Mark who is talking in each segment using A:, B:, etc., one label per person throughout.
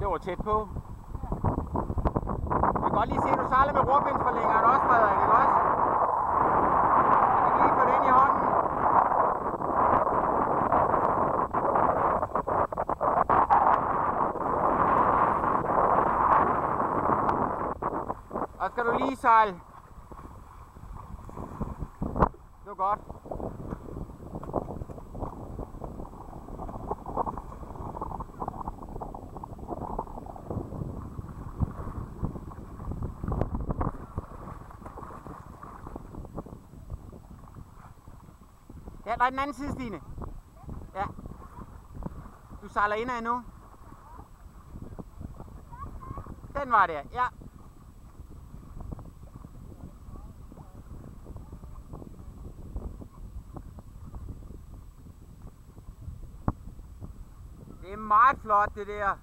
A: Det var tæt på. Jeg kan godt lige se, at du sejler med rorpindsforlængeren også, Frederik, ikke også? Jeg kan lige få den i hånden. Og skal du lige sejle. Det var godt. Ja, der er den anden side, Stine. Ja. Du sejler indad nu. Den var der, ja. Det er meget flot, det der.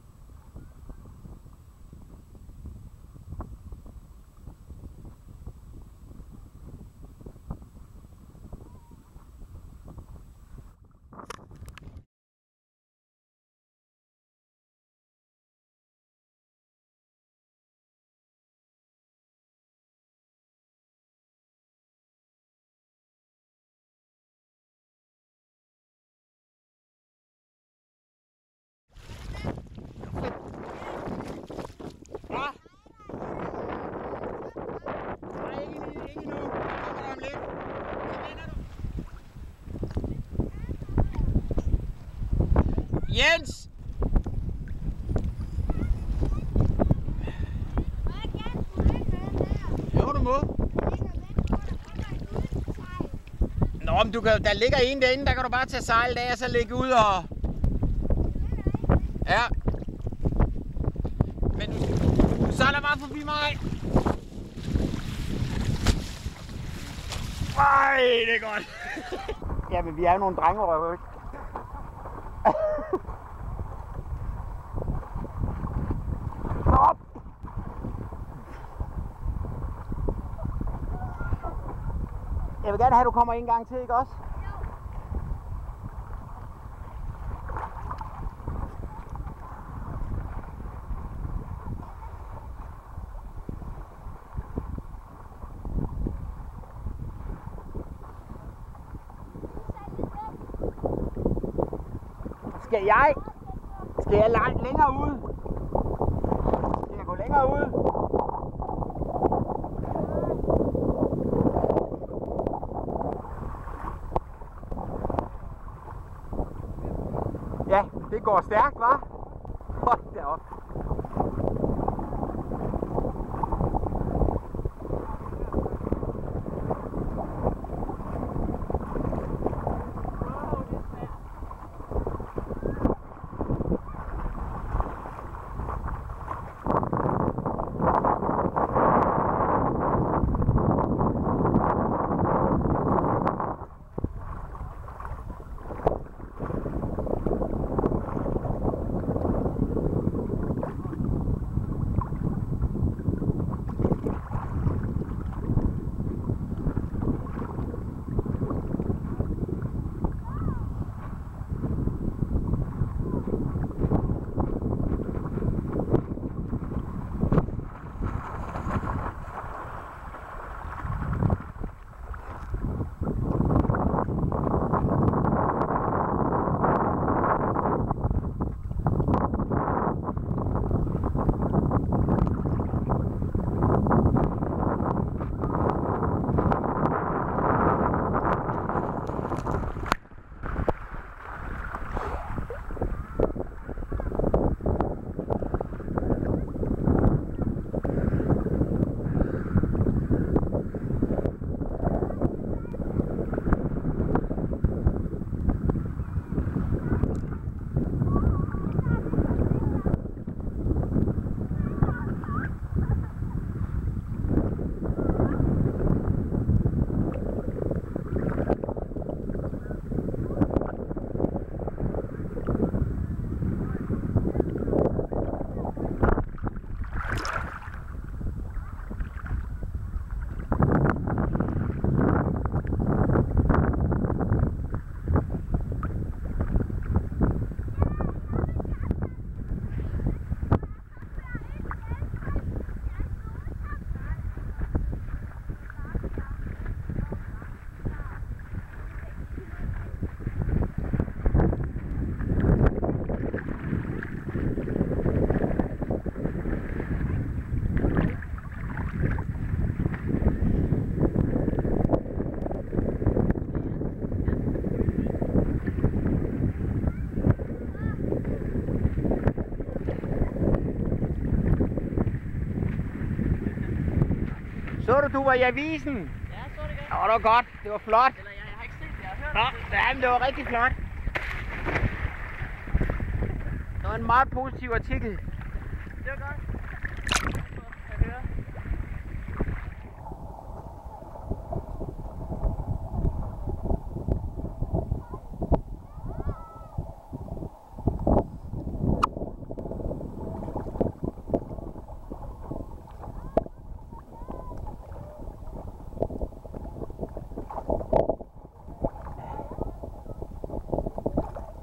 A: Jens! Jo, du må. Nå, men du kan, der ligger en derinde, der kan du bare tage sejlet af og så lægge ud og... Ja. Men du sejler bare forbi mig. Ej, det er godt. Jamen, vi er jo nogle drengerøver, ikke? Stop! Jeg vil gerne have, at du kommer en gang til, ikke også? Skal jeg længere ud? Skal jeg gå længere ud? Ja, det går stærkt, hva'? Hold da op. Så du var i avisen?
B: Ja, så det godt.
A: Det var godt. Det var flot.
B: Eller jeg har ikke set det, jeg har hørt det.
A: Ja, men det var rigtig flot. Det var en meget positiv artikel.
B: Det var godt. Jeg hører.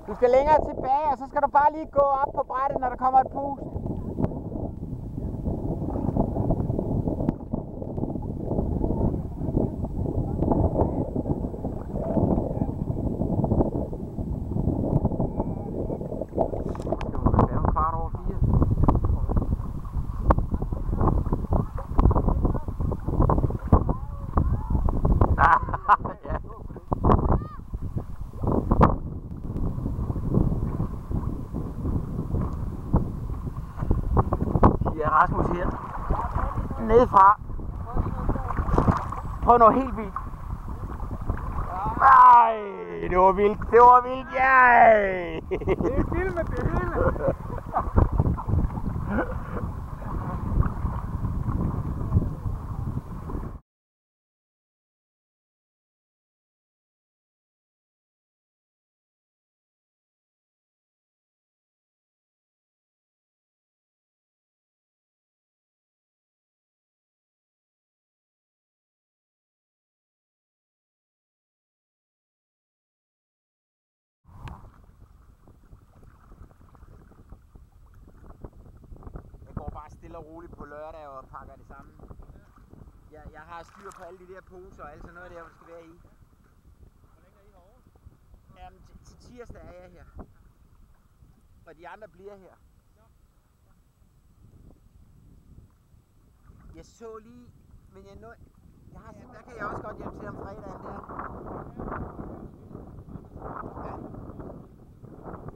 A: Du skal længere tilbage, og så skal du bare lige gå op på brættet, når der kommer et pust. Rasmus her. Nedefra. Prøv noget helt vildt. Nej, det var vildt. Det var vildt, ja. Det er filmet, det hele. Stille og roligt på lørdag og pakker det sammen. Jeg har styr på alle de der poser og alt sådan noget der, hvor det skal være i.
B: Hvor længe er I herovre?
A: Jamen, til tirsdag er jeg her. Og de andre bliver her. Jeg så lige, men der kan jeg også godt hjem til om fredagen der. Ja.